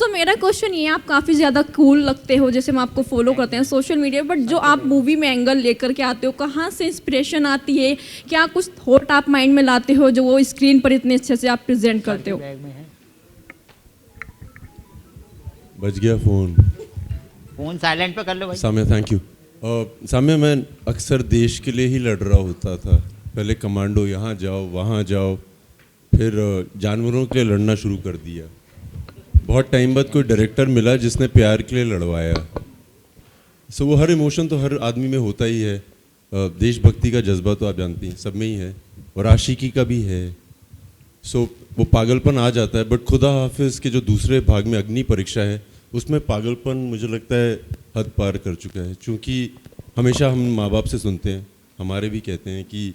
सो मेरा क्वेश्चन ये है, आप काफ़ी ज़्यादा कूल लगते हो, जैसे हम आपको फॉलो करते हैं सोशल मीडिया, बट जो आप मूवी में एंगल लेकर के आते हो, कहाँ से इंस्पिरेशन आती है? क्या कुछ थॉट आप माइंड में लाते हो जो वो स्क्रीन पर इतने अच्छे से आप प्रेजेंट करते हो? बज गया फोन साइलेंट पे कर लो भाई। Samya, thank you. साम्या, मैं अक्सर देश के लिए ही लड़ रहा होता था। पहले कमांडो, यहाँ जाओ वहाँ जाओ, फिर जानवरों के लिए लड़ना शुरू कर दिया। बहुत टाइम बाद कोई डायरेक्टर मिला जिसने प्यार के लिए लड़वाया। सो वो हर इमोशन तो हर आदमी में होता ही है। देशभक्ति का जज्बा तो आप जानती हैं सब में ही है, और आशिकी का भी है। सो वो पागलपन आ जाता है। बट खुदा हाफिज़ के जो दूसरे भाग में अग्नि परीक्षा है, उसमें पागलपन मुझे लगता है हद पार कर चुका है। क्योंकि हमेशा हम माँ बाप से सुनते हैं, हमारे भी कहते हैं कि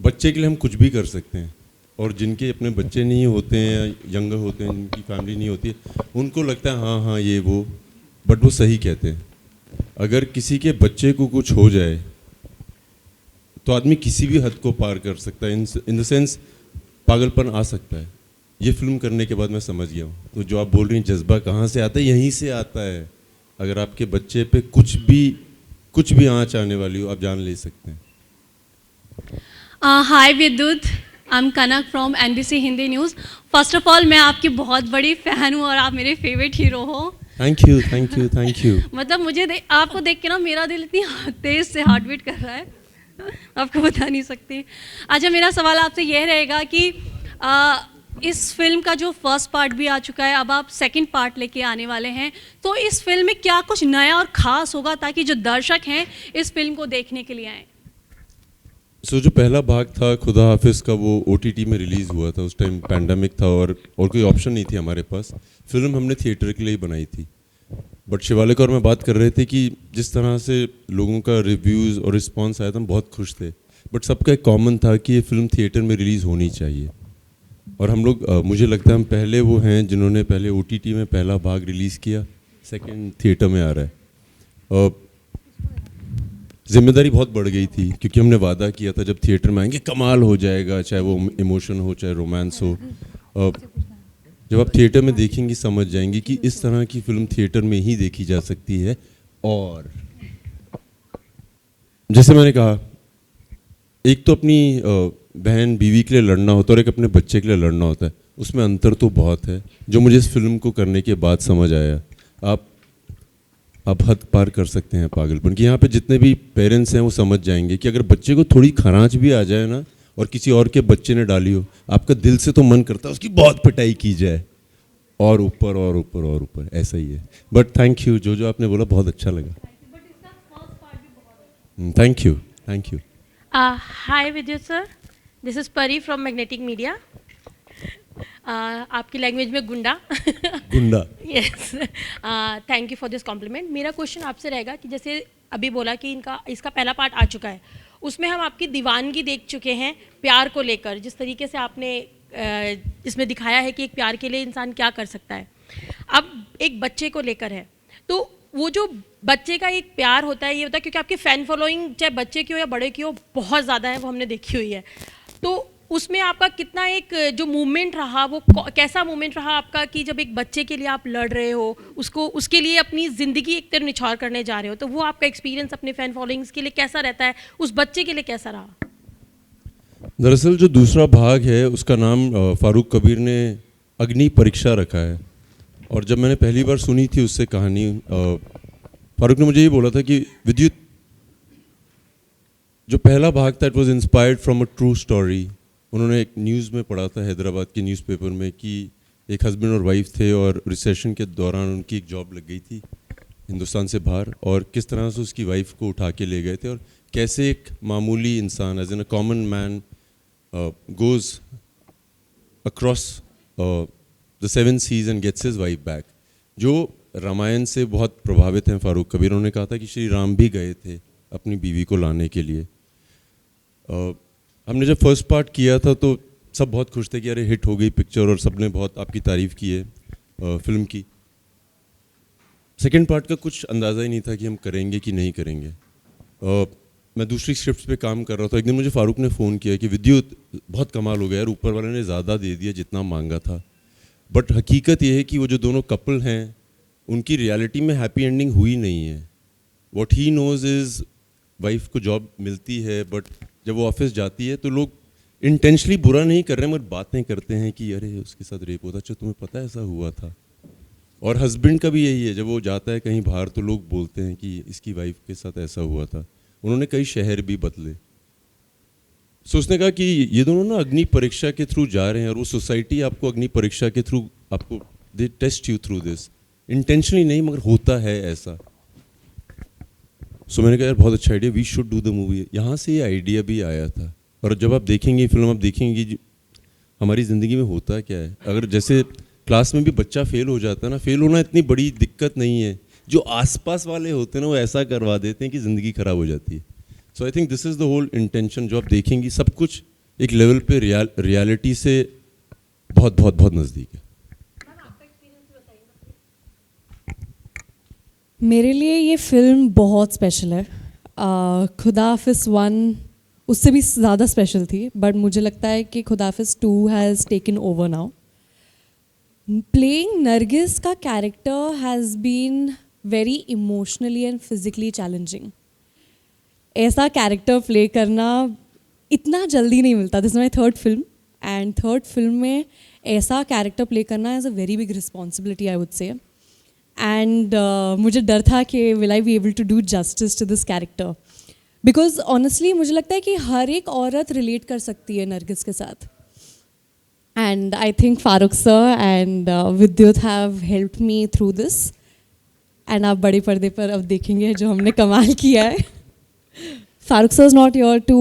बच्चे के लिए हम कुछ भी कर सकते हैं, और जिनके अपने बच्चे नहीं होते हैं, यंग होते हैं, जिनकी फैमिली नहीं होती है, उनको लगता है हाँ हाँ ये वो, बट वो सही कहते हैं। अगर किसी के बच्चे को कुछ हो जाए तो आदमी किसी भी हद को पार कर सकता है। इन द सेंस पागलपन आ सकता है। ये फिल्म करने के बाद मैं समझ गया हूँ। तो जो आप बोल रही हैं जज्बा कहाँ से आता है, यहीं से आता है। अगर आपके बच्चे पे कुछ भी आँच आने वाली हो, आप जान ले सकते हैं। हाय विद्युत, I am Kanak from NBC Hindi news. First of all मैं आपकी बहुत बड़ी फ़ैन हूँ और आप मेरे फेवरेट हीरो हो। Thank you thank you thank you. मतलब मुझे आपको देख के ना मेरा दिल इतनी तेज़ से हार्ट बीट कर रहा है, आपको बता नहीं सकती। अच्छा, मेरा सवाल आपसे यह रहेगा कि इस फिल्म का जो फर्स्ट पार्ट भी आ चुका है, अब आप सेकंड पार्ट लेके आने वाले हैं, तो इस फिल्म में क्या कुछ नया और ख़ास होगा ताकि जो दर्शक हैं इस फिल्म को देखने के लिए आएँ? सो जो पहला भाग था खुदा हाफिज़ का, वो OTT में रिलीज़ हुआ था। उस टाइम पैंडमिक था और कोई ऑप्शन नहीं थी हमारे पास। फिल्म हमने थिएटर के लिए ही बनाई थी। बट शिवालिक और मैं बात कर रहे थे कि जिस तरह से लोगों का रिव्यूज़ और रिस्पांस आया था, हम बहुत खुश थे। बट सबका एक कॉमन था कि ये फिल्म थिएटर में रिलीज़ होनी चाहिए। और हम लोग मुझे लगता है हम पहले वो हैं जिन्होंने पहले OTT में पहला भाग रिलीज़ किया, सेकेंड थिएटर में आ रहा है। जिम्मेदारी बहुत बढ़ गई थी क्योंकि हमने वादा किया था जब थिएटर में आएंगे कमाल हो जाएगा, चाहे वो इमोशन हो चाहे रोमांस हो। जब आप थिएटर में देखेंगी समझ जाएंगी कि इस तरह की फिल्म थिएटर में ही देखी जा सकती है। और जैसे मैंने कहा, एक तो अपनी बहन बीवी के लिए लड़ना होता है और एक अपने बच्चे के लिए लड़ना होता है। उसमें अंतर तो बहुत है जो मुझे इस फिल्म को करने के बाद समझ आया। आप हद पार कर सकते हैं पागलपन की। यहाँ पे जितने भी पेरेंट्स हैं वो समझ जाएंगे कि अगर बच्चे को थोड़ी खरांच भी आ जाए ना, और किसी और के बच्चे ने डाली हो, आपका दिल से तो मन करता है उसकी बहुत पिटाई की जाए, और ऊपर और ऊपर और ऊपर, ऐसा ही है। बट थैंक यू, जो आपने बोला बहुत अच्छा लगा। Thank you thank you. Hi Vidyut sir, this is Pari from Magnetic Media. आपकी लैंग्वेज में गुंडा। Yes, thank you for this compliment. मेरा क्वेश्चन आपसे रहेगा कि जैसे अभी बोला कि इसका पहला पार्ट आ चुका है, उसमें हम आपकी दीवानगी देख चुके हैं प्यार को लेकर, जिस तरीके से आपने इसमें दिखाया है कि एक प्यार के लिए इंसान क्या कर सकता है। अब एक बच्चे को लेकर है, तो वो जो बच्चे का एक प्यार होता है, ये होता है क्योंकि आपकी फ़ैन फॉलोइंग चाहे बच्चे की हो या बड़े की हो बहुत ज़्यादा है, वो हमने देखी हुई है। तो उसमें आपका कितना एक जो मूवमेंट रहा, वो कैसा मूवमेंट रहा आपका कि जब एक बच्चे के लिए आप लड़ रहे हो, उसके लिए अपनी ज़िंदगी एक तरह निछावर करने जा रहे हो, तो वो आपका एक्सपीरियंस अपने फ़ैन फॉलोइंग्स के लिए कैसा रहता है, उस बच्चे के लिए कैसा रहा? दरअसल जो दूसरा भाग है उसका नाम फारूक कबीर ने अग्नि परीक्षा रखा है। और जब मैंने पहली बार सुनी थी उससे कहानी, फारूक ने मुझे ये बोला था कि विद्युत, जो पहला भाग था it was inspired from a true story. उन्होंने एक न्यूज़ में पढ़ा था हैदराबाद के न्यूज़पेपर में कि एक हस्बैंड और वाइफ थे और रिसेशन के दौरान उनकी एक जॉब लग गई थी हिंदुस्तान से बाहर, और किस तरह से उसकी वाइफ को उठा के ले गए थे, और कैसे एक मामूली इंसान as an a common man goes across the 7 seas and gets his wife back. जो रामायण से बहुत प्रभावित हैं फारूक कबीर, उन्होंने कहा था कि श्री राम भी गए थे अपनी बीवी को लाने के लिए। हमने जब फर्स्ट पार्ट किया था तो सब बहुत खुश थे कि अरे हिट हो गई पिक्चर, और सबने बहुत आपकी तारीफ़ की है फिल्म की। सेकेंड पार्ट का कुछ अंदाज़ा ही नहीं था कि हम करेंगे कि नहीं करेंगे। मैं दूसरी स्क्रिप्ट पे काम कर रहा था, एक दिन मुझे फारूक ने फ़ोन किया कि विद्युत बहुत कमाल हो गया यार, ऊपर वाले ने ज़्यादा दे दिया जितना मांगा था, बट हकीकत ये है कि वो जो दोनों कपल हैं उनकी रियलिटी में हैप्पी एंडिंग हुई नहीं है. What he knows is wife को जॉब मिलती है, बट जब वो ऑफिस जाती है तो लोग इंटेंशनली बुरा नहीं कर रहे हैं मगर बातें करते हैं कि अरे उसके साथ रेप होता, अच्छा तुम्हें पता है ऐसा हुआ था. और हस्बैंड का भी यही है, जब वो जाता है कहीं बाहर तो लोग बोलते हैं कि इसकी वाइफ के साथ ऐसा हुआ था. उन्होंने कई शहर भी बदले. सो उसने कहा कि ये दोनों ना अग्नि परीक्षा के थ्रू जा रहे हैं और वो सोसाइटी आपको अग्नि परीक्षा के थ्रू आपको they test you through this. Intentionally नहीं मगर होता है ऐसा. सो मैंने कहा यार बहुत अच्छा idea, we should do the movie. यहाँ से ये आइडिया भी आया था. और जब आप देखेंगे फिल्म, आप देखेंगे कि हमारी ज़िंदगी में होता क्या है. अगर जैसे क्लास में भी बच्चा फेल हो जाता है ना, फेल होना इतनी बड़ी दिक्कत नहीं है. जो आसपास वाले होते हैं ना वो ऐसा करवा देते हैं कि ज़िंदगी ख़राब हो जाती है. So I think this is the whole intention. जो आप देखेंगी सब कुछ एक लेवल पे रियलिटी से बहुत बहुत बहुत नज़दीक है. मेरे लिए ये फिल्म बहुत स्पेशल है. खुदा हाफिज़ 1 उससे भी ज़्यादा स्पेशल थी, बट मुझे लगता है कि Khuda Haafiz 2 has taken over now. Playing Nargis का character has been very emotionally and physically challenging. ऐसा कैरेक्टर प्ले करना इतना जल्दी नहीं मिलता. This is my third film and third film में ऐसा कैरेक्टर प्ले करना is a very big responsibility I would say. And मुझे डर था कि will I be able to do justice to this character, because honestly मुझे लगता है कि हर एक औरत रिलेट कर सकती है नरगिस के साथ. And I think Farooq sir and Vidyut have helped me through this. And आप बड़े पर्दे पर अब देखेंगे जो हमने कमाल किया है. Farooq sir is not here to,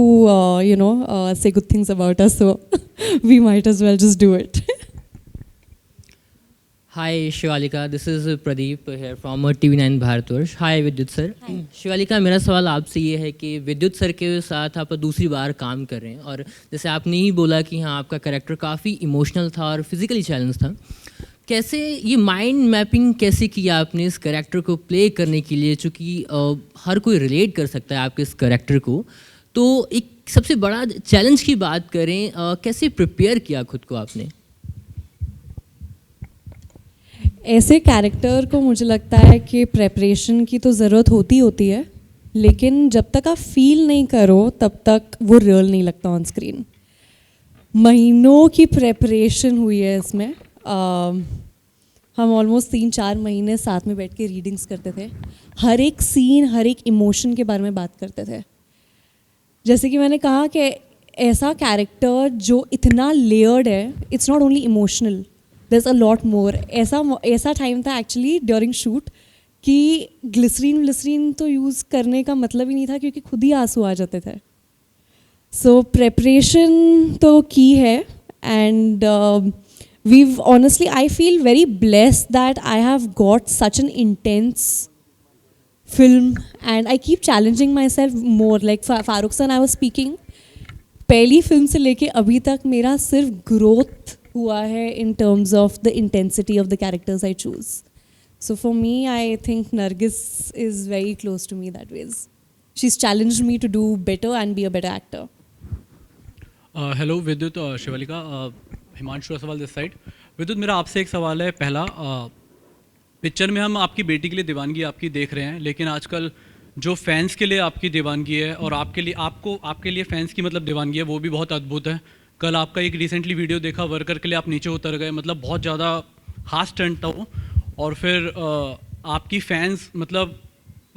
say good things about us, so we might as well just do it. Hi Shivalika, this is Pradeep here from TV9 Bharatvarsh. Hi Vidyut sir. Shivalika, मेरा सवाल आपसे ये है कि विद्युत sir के साथ आप दूसरी बार काम कर रहे हैं और जैसे आपने ही बोला कि हाँ आपका कैरेक्टर काफ़ी इमोशनल था और फिजिकली चैलेंज था. कैसे ये माइंड मैपिंग कैसे किया आपने इस कैरेक्टर को प्ले करने के लिए, चूँकि हर कोई रिलेट कर सकता है आपके इस कैरेक्टर को. तो एक सबसे बड़ा चैलेंज की बात करें, कैसे प्रिपेयर किया खुद को आपने? ऐसे कैरेक्टर को मुझे लगता है कि प्रेपरेशन की तो ज़रूरत होती है, लेकिन जब तक आप फील नहीं करो तब तक वो रियल नहीं लगता ऑन स्क्रीन. महीनों की प्रेपरेशन हुई है इसमें. हम ऑलमोस्ट 3-4 महीने साथ में बैठ के रीडिंग्स करते थे. हर एक सीन, हर एक इमोशन के बारे में बात करते थे. जैसे कि मैंने कहा कि ऐसा कैरेक्टर जो इतना लेयर्ड है, it's not only emotional, there is a lot more. ऐसा टाइम था एक्चुअली ड्यूरिंग शूट कि ग्लिसरीन तो यूज़ करने का मतलब ही नहीं था क्योंकि खुद ही आंसू आ जाते थे. सो प्रेपरेशन तो की है. And I feel very blessed that I have got such an intense film and I keep challenging myself more. Like Farooq sir and I was speaking, पहली फिल्म से लेके अभी तक मेरा सिर्फ ग्रोथ हुआ है in terms of the intensity of the characters I choose. So for me, I think Nargis is very close to me that ways. She's challenged me to do better and be a better actor. Hello विद्युत, शिवालिका, हिमांशु सवाल this side. विद्युत, मेरा आपसे एक सवाल है. पहला, picture में हम आपकी बेटी के लिए दीवानगी आपकी देख रहे हैं, लेकिन आजकल जो फैंस के लिए आपकी दीवानगी है और आपके लिए फैंस की मतलब दीवानगी है, वो भी बहुत अद्भुत है. कल आपका एक रिसेंटली वीडियो देखा, वर्कर के लिए आप नीचे उतर गए, मतलब बहुत ज़्यादा खास स्टंट था वो. और फिर आपकी फैंस, मतलब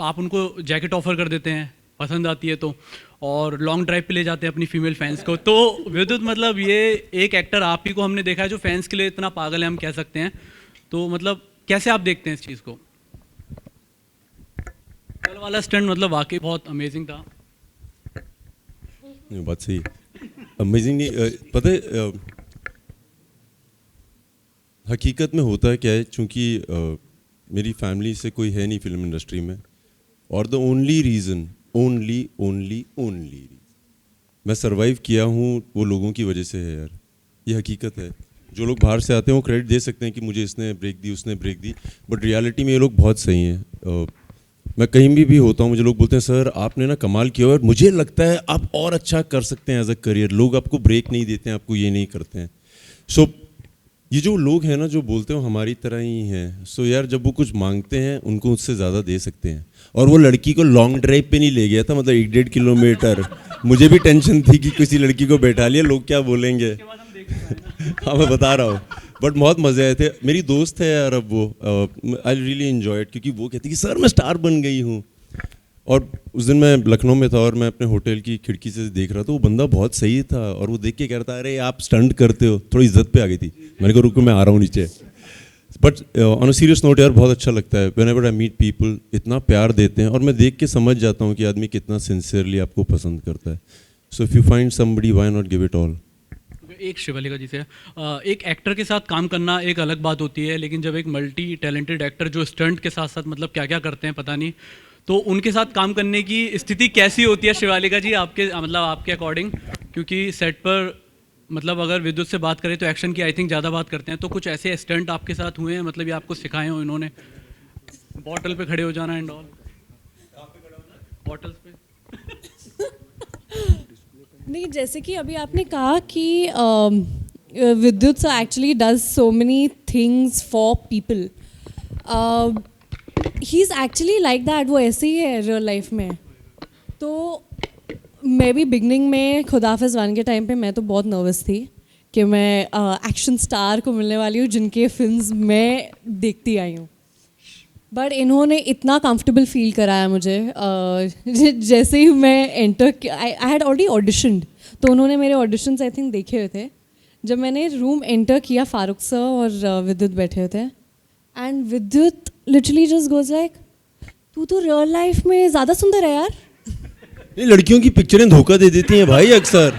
आप उनको जैकेट ऑफर कर देते हैं पसंद आती है तो, और लॉन्ग ड्राइव पे ले जाते हैं अपनी फीमेल फैंस को. तो विद्युत, मतलब ये एक एक्टर आप ही को हमने देखा है जो फैंस के लिए इतना पागल है, हम कह सकते हैं. तो मतलब कैसे आप देखते हैं इस चीज़ को? कल वाला स्टंट मतलब वाकई बहुत अमेजिंग था. बात सही, अमेजिंग नहीं. पता है हकीकत में होता है क्या है, चूँकि मेरी फैमिली से कोई है नहीं फिल्म इंडस्ट्री में, और द ओनली रीज़न मैं सरवाइव किया हूँ वो लोगों की वजह से है यार. ये हकीकत है. जो लोग बाहर से आते हैं वो क्रेडिट दे सकते हैं कि मुझे इसने ब्रेक दी, उसने ब्रेक दी, बट रियलिटी में ये लोग बहुत सही हैं. मैं कहीं भी होता हूँ, मुझे लोग बोलते हैं सर आपने ना कमाल किया और मुझे लगता है आप और अच्छा कर सकते हैं एज अ करियर. लोग आपको ब्रेक नहीं देते हैं, आपको ये नहीं करते हैं. सो ये जो लोग हैं ना जो बोलते हो हमारी तरह ही हैं, सो यार जब वो कुछ मांगते हैं उनको उससे ज़्यादा दे सकते हैं। और वो लड़की को लॉन्ग ड्राइव पे नहीं ले गया था, मतलब 1-1.5 किलोमीटर। मुझे भी टेंशन थी कि किसी लड़की को बैठा लिया, लोग क्या बोलेंगे। हाँ मैं बता रहा हूँ, बट बहुत मज़े आए थे। मेरी दोस्त है यार अब वो, आई रियली एंजॉयड, क्योंकि वो कहती कि सर मैं स्टार बन गई हूँ। और उस दिन मैं लखनऊ में था और मैं अपने होटल की खिड़की से देख रहा था, वो बंदा बहुत सही था और वो देख के कह रहा था अरे आप स्टंट करते हो, थोड़ी इज्जत पे आ गई थी। मैंने कहा रुको मैं आ रहा हूँ नीचे। But on a serious note यार बहुत अच्छा लगता है व्हेनेवर आई मीट पीपल, इतना प्यार देते हैं और मैं देख के समझ जाता हूँ कि आदमी कितना सिंसियरली आपको पसंद करता है। So if you find somebody why not give it all. एक शिवालिका जी से एक एक्टर के साथ काम करना एक अलग बात होती है, लेकिन जब एक मल्टी टैलेंटेड एक्टर जो स्टंट के साथ साथ मतलब क्या क्या करते हैं पता नहीं, तो उनके साथ काम करने की स्थिति कैसी होती है शिवालिका जी आपके, मतलब आपके अकॉर्डिंग? क्योंकि सेट पर मतलब अगर विद्युत से बात करें तो एक्शन की आई थिंक ज़्यादा बात करते हैं, तो कुछ ऐसे स्टंट आपके साथ हुए हैं, मतलब ये आपको सिखाए हो इन्होंने, बॉटल पे खड़े हो जाना एंड ऑल? बॉटल्स पे नहीं, जैसे कि अभी आपने कहा कि विद्युत actually does so many things for people. He is actually like that, वो ऐसे ही है रियल लाइफ में। तो मैं भी बिगनिंग में खुदाफिज़ 1 के टाइम पे मैं तो बहुत नर्वस थी कि मैं एक्शन स्टार को मिलने वाली हूँ जिनके फिल्म्स मैं देखती आई हूँ। बट इन्होंने इतना कंफर्टेबल फील कराया मुझे, जैसे ही मैं enter, I had already auditioned, तो उन्होंने मेरे ऑडिशंस आई थिंक देखे हुए थे। जब मैंने रूम एंटर किया, फारूक सर और विद्युत बैठे हुए थे, एंड विद्युत लिटरली जस्ट गोज लाइक, तू तो रियल लाइफ में ज़्यादा सुंदर है यार। ये लड़कियों की पिक्चरें धोखा दे देती हैं भाई अक्सर।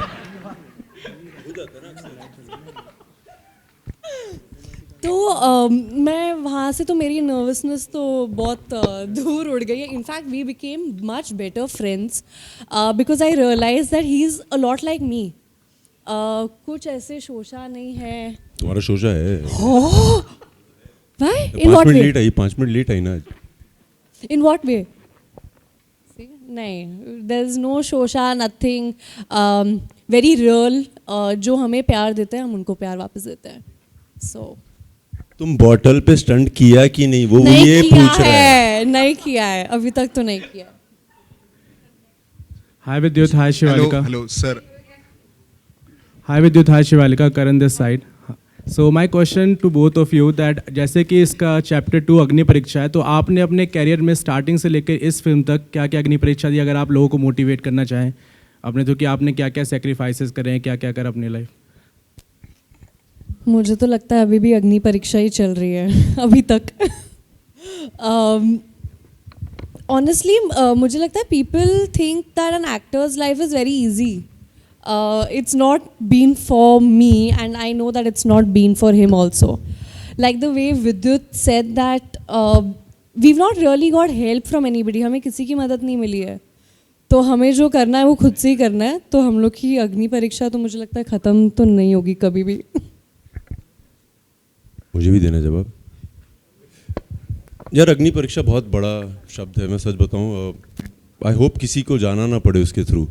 तो मैं वहाँ से तो मेरी नर्वसनेस तो बहुत दूर उड़ गई है। In fact we became much better friends because I realise that he is a lot like me. कुछ ऐसे शोशा नहीं है। तुम्हारा शोशा है। Why? In what way? 5 minute late आई ना आज। In what way? नहीं, there is no Shosha, nothing. Very real. जो हमें प्यार देते हैं हम उनको प्यार वापस देते हैं। So तुम बॉटल पे स्टंट किया कि नहीं, वो नहीं ये किया पूछ रहा है। नहीं किया है, अभी तक तो नहीं किया। Hi Vidyut, hi Shivalika. Hello, sir. Hi Vidyut, hi Shivalika, Karan this side. So my question to both of you that जैसे कि इसका चैप्टर 2 अग्नि परीक्षा है, तो आपने अपने कैरियर में स्टार्टिंग से लेकर इस फिल्म तक क्या क्या अग्नि परीक्षा दी, अगर आप लोगों को मोटिवेट करना चाहें अपने, तो कि आपने क्या क्या सेक्रीफाइसेस करे हैं, क्या क्या कर अपनी लाइफ? मुझे तो लगता है अभी भी अग्नि परीक्षा ही चल रही है अभी तक। ऑनेस्टली मुझे लगता है people think that an actor's life is very easy. It's not been for me and I know that it's not been for him also. Like the way Vidyut said that we've not really got help from anybody. हमें किसी की मदद नहीं मिली है, तो हमें जो करना है वो खुद से ही करना है। तो हम लोग की अग्नि परीक्षा तो मुझे लगता है ख़त्म तो नहीं होगी कभी भी। मुझे भी देना जवाब। यार अग्नि परीक्षा बहुत बड़ा शब्द है, मैं सच बताऊं, आई होप किसी को जाना ना पड़े उसके थ्रू।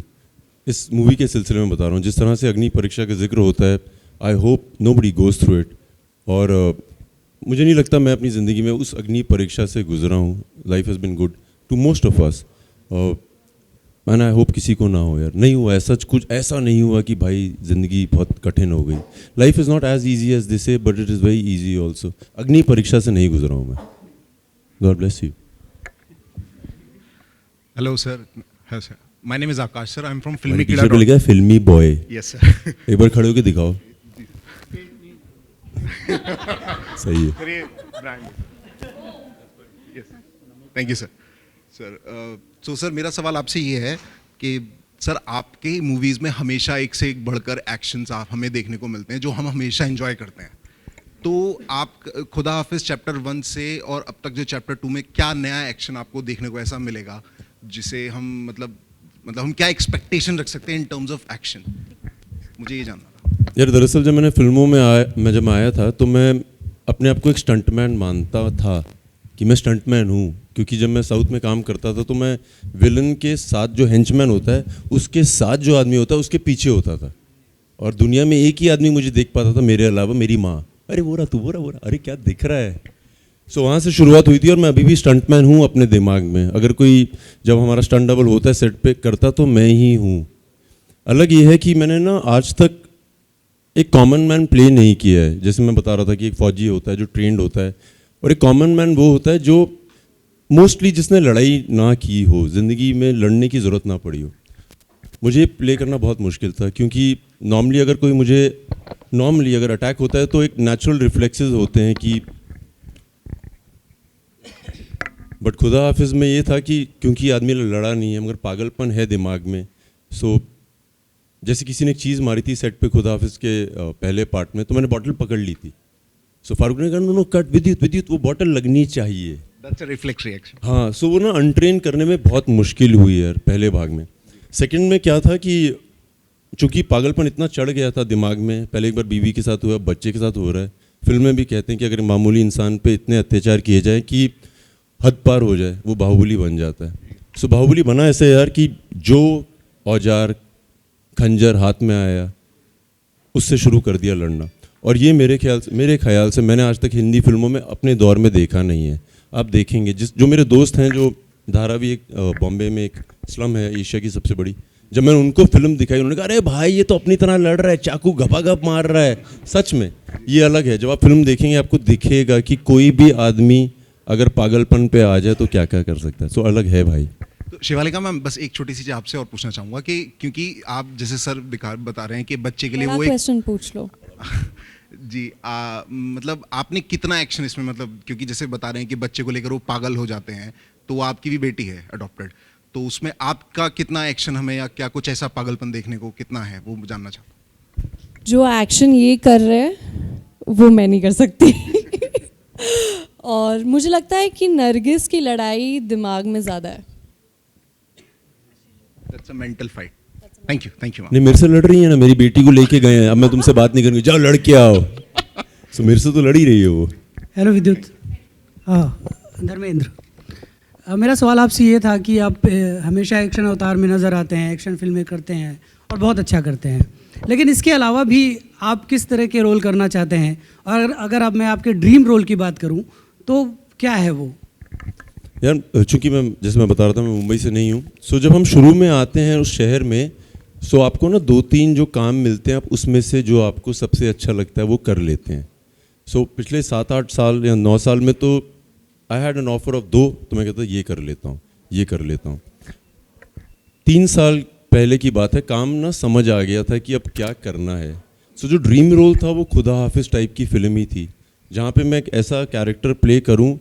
इस मूवी के सिलसिले में बता रहा हूँ, जिस तरह से अग्नि परीक्षा का जिक्र होता है, I hope nobody goes through it. और मुझे नहीं लगता मैं अपनी ज़िंदगी में उस अग्नि परीक्षा से गुजरा हूँ। Life has been good to most of us, and I hope किसी को ना हो यार। नहीं हुआ ऐसा, कुछ ऐसा नहीं हुआ कि भाई ज़िंदगी बहुत कठिन हो गई। Life is not as easy as this, but it is very easy also. अग्नि परीक्षा से नहीं गुजरा हूँ मैं। God bless you. Hello, sir. Yes, sir. My name is Akash, sir. I'm from मेरी Filmy टी-शर्ट पे Kida. लिखा है फिल्मी बॉय। Yes, sir. एक बार खड़े होके दिखाओ। सही है। Great brand. Yes. Thank you, sir. Sir, so sir, मेरा सवाल आपसे ये है कि सर आपके मूवीज़ में हमेशा एक से एक बढ़कर एक्शंस आप हमें देखने को मिलते हैं जो हम हमेशा एंजॉय करते हैं। तो आप खुदा हाफिज़ चैप्टर 1 से और अब तक जो चैप्टर 2 में क्या नया एक्शन आपको देखने को ऐसा मिलेगा जिसे हम मतलब हम क्या एक्सपेक्टेशन रख सकते हैं इन टर्म्स ऑफ एक्शन? मुझे ये जानना था। यार दरअसल जब मैंने फिल्मों में जब आया था तो मैं अपने आप को एक स्टंटमैन मानता था कि मैं स्टंटमैन हूँ, क्योंकि जब मैं साउथ में काम करता था तो मैं विलन के साथ जो हेंचमैन होता है उसके साथ जो आदमी होता है उसके पीछे होता था, और दुनिया में एक ही आदमी मुझे देख पाता था मेरे अलावा, मेरी माँ। अरे वो रहा तू, वो रहा, अरे क्या दिख रहा है। सो वहाँ से शुरुआत हुई थी और मैं अभी भी स्टंटमैन हूँ अपने दिमाग में। अगर कोई जब हमारा स्टंट डबल होता है सेट पे करता तो मैं ही हूँ। अलग ये है कि मैंने ना आज तक एक कॉमन मैन प्ले नहीं किया है। जैसे मैं बता रहा था कि एक फौजी होता है जो ट्रेंड होता है, और एक कॉमन मैन वो होता है जो मोस्टली जिसने लड़ाई ना की हो, ज़िंदगी में लड़ने की ज़रूरत ना पड़ी हो। मुझे प्ले करना बहुत मुश्किल था, क्योंकि नॉर्मली अगर अटैक होता है तो एक नेचुरल रिफ्लेक्सेस होते हैं कि, बट खुदा हाफिज़ में ये था कि क्योंकि आदमी लड़ा नहीं है मगर पागलपन है दिमाग में। सो जैसे किसी ने एक चीज़ मारी थी सेट पे खुदा हाफिज़ के पहले पार्ट में, तो मैंने बॉटल पकड़ ली थी। सो फारूक ने कहा नो कट, विद्युत वो बॉटल लगनी चाहिए। That's a reflex reaction. हाँ, सो वो ना अनट्रेन करने में बहुत मुश्किल हुई यार पहले भाग में। सेकंड में क्या था कि चूंकि पागलपन इतना चढ़ गया था दिमाग में, पहले एक बार बीवी के साथ हुआ, बच्चे के साथ हो रहा है। फिल्म में भी कहते हैं कि अगर मामूली इंसान पे इतने अत्याचार किए जाए कि हद पार हो जाए, वो बाहुबली बन जाता है। सो बाहुबली बना ऐसे यार कि जो औजार खंजर हाथ में आया उससे शुरू कर दिया लड़ना। और ये मेरे ख्याल से मैंने आज तक हिंदी फिल्मों में अपने दौर में देखा नहीं है। आप देखेंगे जो मेरे दोस्त हैं, जो धारावी एक बॉम्बे में एक स्लम है एशिया की सबसे बड़ी, जब मैंने उनको फिल्म दिखाई उन्होंने कहा अरे भाई ये तो अपनी तरह लड़ रहा है, चाकू घपाघप मार रहा है। सच में ये अलग है। जब आप फिल्म देखेंगे आपको दिखेगा कि कोई भी आदमी अगर पागलपन पे आ जाए तो क्या क्या कर सकता है। सो अलग है भाई। तो शिवालिका मैम, बस एक छोटी सी चीज़ आपसे और पूछना चाहूँगा कि क्योंकि आप जैसे सर बता रहे हैं कि बच्चे के लिए वो एक क्वेश्चन पूछ लो। जी मतलब आपने कितना एक्शन इसमें, मतलब क्योंकि जैसे बता रहे हैं कि बच्चे को लेकर वो पागल हो जाते हैं, तो वो आपकी भी बेटी है अडॉप्टेड, तो उसमें आपका कितना एक्शन हमें, या क्या कुछ ऐसा पागलपन देखने को कितना है, वो जानना चाहता हूँ। जो एक्शन ये कर रहे हैं वो मैं नहीं कर सकती। और मुझे लगता है कि नरगिस की लड़ाई दिमाग में ज़्यादा है। That's a mental fight. Thank you ma'am. नहीं, मेरे से लड़ रही है ना, मेरी बेटी को लेके गए हैं। अब मैं तुमसे बात नहीं करूँगी, जाओ लड़ के आओ। सो मेरे से तो लड़ ही रही है वो। हेलो विद्युत। हाँ धर्मेंद्र, मेरा सवाल आपसे ये था कि आप हमेशा एक्शन अवतार में नज़र आते हैं, एक्शन फिल्में करते हैं और बहुत अच्छा करते हैं, लेकिन इसके अलावा भी आप किस तरह के रोल करना चाहते हैं? और अगर अब मैं आपके ड्रीम रोल की बात करूं तो क्या है वो? यार चूंकि जैसे मैं बता रहा था, मैं मुंबई से नहीं हूँ। सो जब हम शुरू में आते हैं उस शहर में, सो आपको ना 2-3 जो काम मिलते हैं, आप उसमें से जो आपको सबसे अच्छा लगता है वो कर लेते हैं। सो पिछले 7-8 साल या 9 साल में तो I had an offer of 2, तो मैं कहता ये कर लेता हूँ, ये कर लेता हूँ। 3 साल पहले की बात है, काम ना समझ आ गया था कि अब क्या करना है। सो जो ड्रीम रोल था वो खुदा हाफिज़ टाइप की फिल्म ही थी, जहाँ पे मैं एक ऐसा कैरेक्टर प्ले करूँ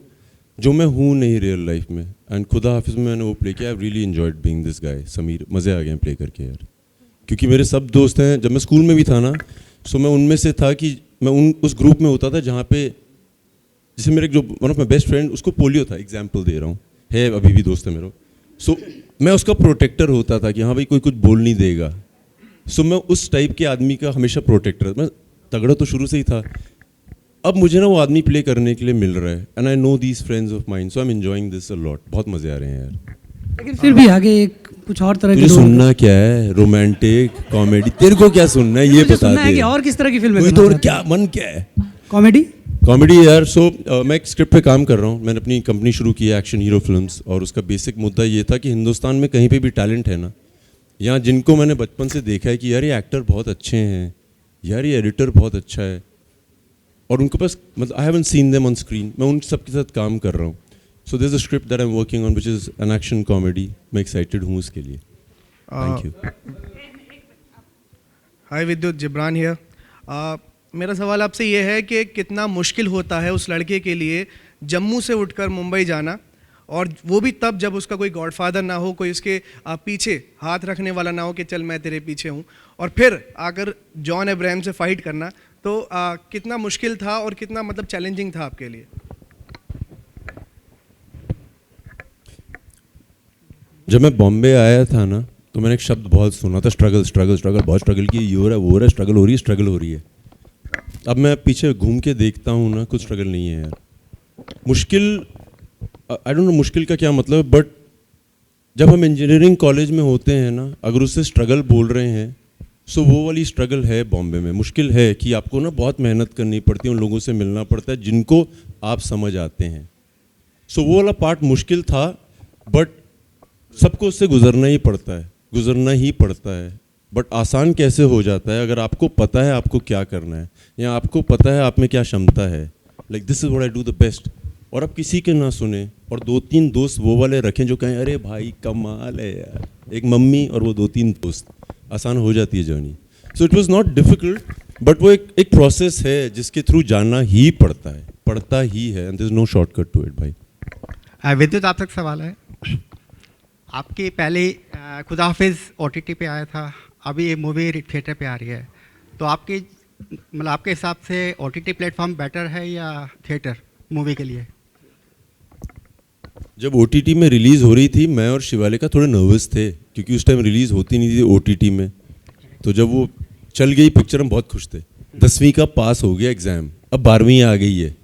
जो मैं हूँ नहीं रियल लाइफ में। एंड खुदा हाफिज़ में मैंने वो प्ले किया। I really enjoyed being this guy Sameer. मज़े आ गए प्ले करके यार, क्योंकि मेरे सब दोस्त हैं। जब मैं स्कूल में भी था ना, सो मैं उनमें से था कि मैं उस ग्रुप में होता था जहाँ पे, जैसे मेरे जो one of my best friend, उसको पोलियो था, एग्जाम्पल दे रहा हूँ, है अभी भी दोस्त है मेरा। सो मैं उसका प्रोटेक्टर होता था कि हाँ भाई कोई कुछ बोल नहीं देगा। सो मैं उस टाइप के आदमी का हमेशा प्रोटेक्टर। मैं तगड़ा तो शुरू से ही था। अब मुझे ना वो आदमी प्ले करने के लिए मिल रहा है, and I know these friends of mind, so I am enjoying this a lot. बहुत मजे आ रहे हैं यार। लेकिन फिर भी आगे एक कुछ और तरह तुझे सुनना क्या है? Romantic, comedy? तेरे को क्या सुनना है ये बता दे। और किस तरह की फिल्म है? तो क्या मन क्या है? कॉमेडी? कॉमेडी यार। सो मैं एक स्क्रिप्ट पे काम कर रहा हूँ। मैंने अपनी कंपनी शुरू की है एक्शन हीरो फिल्म्स, और उसका बेसिक मुद्दा ये था कि हिंदुस्तान में कहीं पे भी टैलेंट है ना, यहाँ जिनको मैंने बचपन से देखा है कि यार ये एक्टर बहुत अच्छे हैं, यार ये एडिटर बहुत अच्छा है, और उनके पास मतलब I haven't seen them on screen, मैं उन सब के साथ काम कर रहा हूँ। So this a script that I am working on which is an action comedy. मैं एक्साइटेड हूँ इसके लिए। Thank you. हाय विद्युत, जिब्रान हियर। मेरा सवाल आपसे ये है कि कितना मुश्किल होता है उस लड़के के लिए जम्मू से उठकर मुंबई जाना, और वो भी तब जब उसका कोई गॉडफादर ना हो, कोई उसके पीछे हाथ रखने वाला ना हो कि चल मैं तेरे पीछे हूँ, और फिर आकर जॉन अब्राहम से फाइट करना। तो कितना मुश्किल था और कितना मतलब चैलेंजिंग था आपके लिए? जब मैं बॉम्बे आया था ना, तो मैंने एक शब्द बहुत सुना था, स्ट्रगल स्ट्रगल स्ट्रगल। बहुत स्ट्रगल की, ये हो रहा है वो हो रहा है, स्ट्रगल हो रही है, स्ट्रगल हो रही है। अब मैं पीछे घूम के देखता हूँ ना, कुछ स्ट्रगल नहीं है यार। मुश्किल, आई डोंट नो मुश्किल का क्या मतलब, बट जब हम इंजीनियरिंग कॉलेज में होते हैं ना, अगर उससे स्ट्रगल बोल रहे हैं सो वो वाली स्ट्रगल है बॉम्बे में। मुश्किल है कि आपको ना बहुत मेहनत करनी पड़ती है, उन लोगों से मिलना पड़ता है जिनको आप समझ आते हैं। सो वो वाला पार्ट मुश्किल था, बट सबको उससे गुजरना ही पड़ता है। बट आसान कैसे हो जाता है अगर आपको पता है आपको क्या करना है, या आपको पता है आप में क्या क्षमता है। Like this is what I do the best. और आप किसी के ना सुने, और 2-3 दोस्त वो वाले रखें जो कहें अरे भाई कमाल है यार, एक मम्मी और वो 2-3 दोस्त, आसान हो जाती है journey. So it was not difficult, but वो एक प्रोसेस है जिसके थ्रू जाना ही पड़ता है, and there is no shortcut to it भाई। विद्युत, आपसे एक सवाल है। आपकी पहले खुदा हाफिज़ OTT पे आया था, अभी ये मूवी थिएटर पे आ रही है, तो आपके हिसाब से OTT प्लेटफॉर्म बेटर है या थिएटर मूवी के लिए? जब OTT में रिलीज़ हो रही थी, मैं और शिवालिका थोड़े नर्वस थे क्योंकि उस टाइम रिलीज़ होती नहीं थी OTT में। तो जब वो चल गई पिक्चर हम बहुत खुश थे। 10वीं का पास हो गया एग्ज़ाम, अब 12वीं आ गई है,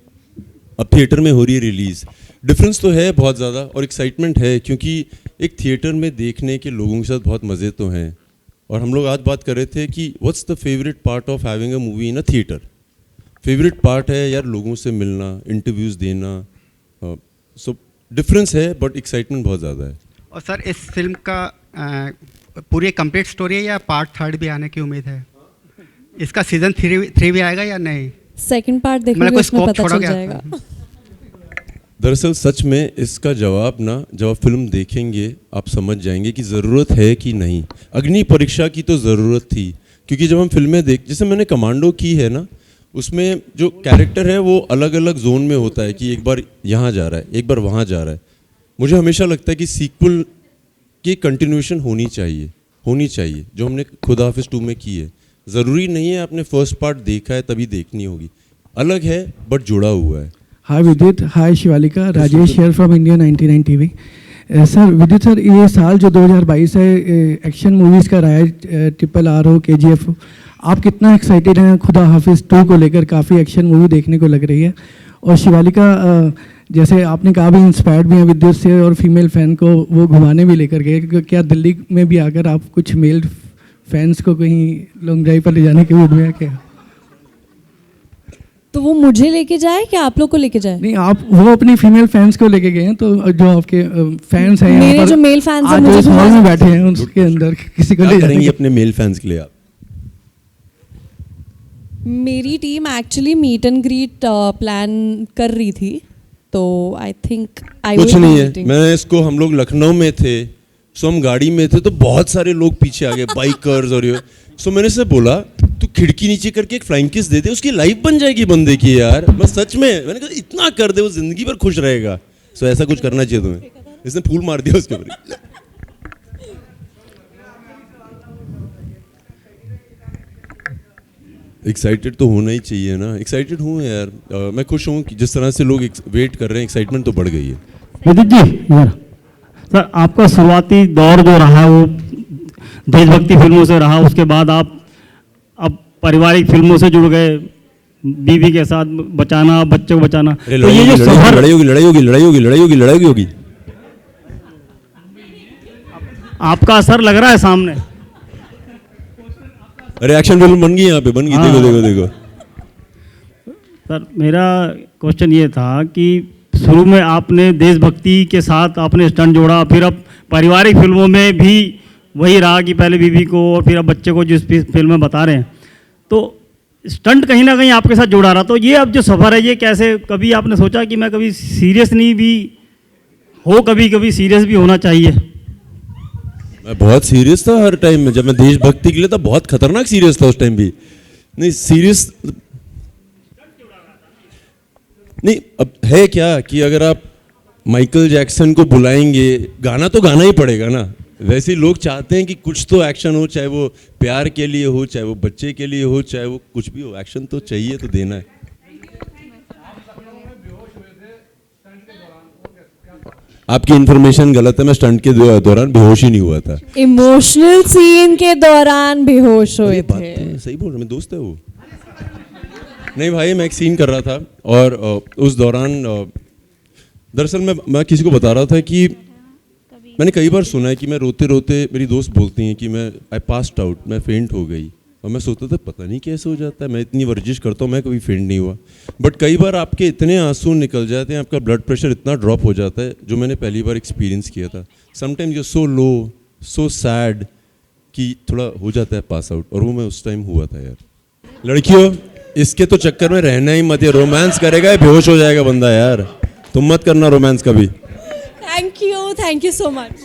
अब थिएटर में हो रही है रिलीज़। डिफरेंस तो है बहुत ज़्यादा, और एक्साइटमेंट है क्योंकि एक थिएटर में देखने के लोगों के साथ बहुत मज़े तो हैं। और हम लोग आज बात कर रहे थे कि what's the favourite part of having a movie in a theatre. Favourite part है यार लोगों से मिलना, इंटरव्यूज़ देना। सो डिफरेंस है, बट एक्साइटमेंट बहुत ज़्यादा है। और सर, इस फिल्म का पूरी कंप्लीट स्टोरी है या पार्ट 3 भी आने की उम्मीद है? इसका सीजन 3 भी आएगा या नहीं? सेकंड पार्ट देखोगे उसमें पता चल जाएगा। दरअसल सच में इसका जवाब ना, जब आप फिल्म देखेंगे आप समझ जाएंगे कि ज़रूरत है कि नहीं। अग्नि परीक्षा की तो ज़रूरत थी, क्योंकि जब हम फिल्में जैसे मैंने कमांडो की है ना, उसमें जो कैरेक्टर है वो अलग अलग जोन में होता है कि एक बार यहाँ जा रहा है, एक बार वहाँ जा रहा है। मुझे हमेशा लगता है कि सीक्वल की कंटिन्यूएशन होनी चाहिए, जो हमने खुदा हाफिज़ 2 में की है। ज़रूरी नहीं है आपने फर्स्ट पार्ट देखा है तभी देखनी होगी, अलग है बट जुड़ा हुआ है। हाय विद्युत, हाय शिवालिका, राजेश शेयर from India 99 TV। Sir Vidyut sir, ये साल जो 2022 है एक्शन मूवीज़ का रहा है, RRR हो, KGF हो, आप कितना एक्साइटेड हैं खुदा हाफिज़ 2 को लेकर? काफ़ी एक्शन मूवी देखने को लग रही है। और शिवालिका, जैसे आपने कहा भी इंस्पायर्ड भी हैं विद्युत से, और फीमेल फ़ैन को वो घुमाने भी लेकर गए, क्या दिल्ली में भी आकर आप कुछ मेल फैंस को कहीं लॉन्ग ड्राइव पर ले जाने के मूड में है क्या? तो वो मुझे लेके जाए क्या आप लोग को लेके जाए? नहीं, आप वो अपनी फीमेल फैंस को लेके गए हैं, तो जो आपके फैंस हैं, मेरे जो मेल फैंस हैं मुझे जो हॉल में बैठे हैं उसके अंदर किसी को ले जाएंगे अपने मेल फैंस के लिए आप? मेरी team actually meet and greet plan कर रही थी, तो आई थिंक कुछ नहीं है। मैं इसको, हम लोग लखनऊ में थे, सो हम गाड़ी में थे तो बहुत सारे लोग पीछे आ गए, बाइकर्स और ये। सो मैंने से बोला तू खिड़की नीचे करके एक फ्लाइंग किस दे दे, उसकी लाइफ बन जाएगी बंदे की यार। मैं सच में, मैंने कहा इतना कर दे वो जिंदगी भर खुश रहेगा। सो ऐसा कुछ करना चाहिए तुम्हें। इसने फूल मार दिया उसके ऊपर। एक्साइटेड तो होना ही चाहिए ना। एक्साइटेड हूँ यार, मैं खुश हूँ कि जिस तरह से लोग वेट कर रहे हैं, एक्साइटमेंट तो बढ़ गई है। विदित जी, सर आपका शुरुआती दौर जो रहा वो देशभक्ति फिल्मों से रहा, उसके बाद आप अब पारिवारिक फिल्मों से जुड़ गए, बीवी के साथ बचाना, बच्चे को बचाना। तो ये जो लड़ाई होगी आपका असर लग रहा है सामने। अरे एक्शन फिल्म बन गई यहाँ पे, बन गई। देखो देखो देखो सर, मेरा क्वेश्चन ये था कि शुरू में आपने देशभक्ति के साथ आपने स्टंट जोड़ा, फिर अब पारिवारिक फिल्मों में भी वही रहा कि पहले बीवी को और फिर अब बच्चे को जिस फिल्म में बता रहे हैं, तो स्टंट कहीं ना कहीं आपके साथ जोड़ा रहा। तो ये अब जो सफ़र है ये कैसे, कभी आपने सोचा कि मैं कभी सीरियस नहीं भी हो, कभी कभी सीरियस भी होना चाहिए? मैं बहुत सीरियस था हर टाइम में। जब मैं देशभक्ति के लिए था बहुत खतरनाक सीरियस था उस टाइम भी। नहीं सीरियस नहीं। अब है क्या कि अगर आप माइकल जैक्सन को बुलाएंगे, गाना तो गाना ही पड़ेगा ना। वैसे लोग चाहते हैं कि कुछ तो एक्शन हो, चाहे वो प्यार के लिए हो, चाहे वो बच्चे के लिए हो, चाहे वो कुछ भी हो, एक्शन तो चाहिए, तो देना है। आपकी इन्फॉर्मेशन गलत है, मैं स्टंट के दौरान बेहोश ही नहीं हुआ था। इमोशनल सीन के दौरान बेहोश हुए थे। सही बोल रहा, मैं दोस्त है वो। नहीं भाई, मैं एक सीन कर रहा था और उस दौरान दरअसल मैं किसी को बता रहा था कि मैंने कई बार सुना है कि मैं रोते रोते, मेरी दोस्त बोलती हैं कि मैं आई पास्ड आउट, मैं फेंट हो गई, और मैं सोचता था पता नहीं कैसे हो जाता है, मैं इतनी वर्जिश करता हूँ, मैं कभी फेंट नहीं हुआ। बट कई बार आपके इतने आंसू निकल जाते हैं, आपका ब्लड प्रेशर इतना ड्रॉप हो जाता है, जो मैंने पहली बार एक्सपीरियंस किया था। Sometimes you so low, so sad कि थोड़ा हो जाता है पास आउट, और वो मैं उस टाइम हुआ था यार। लड़कियों, इसके तो चक्कर में रहना ही मत, ये रोमांस करेगा बेहोश हो जाएगा बंदा यार, तुम मत करना रोमांस कभी। Thank you so much.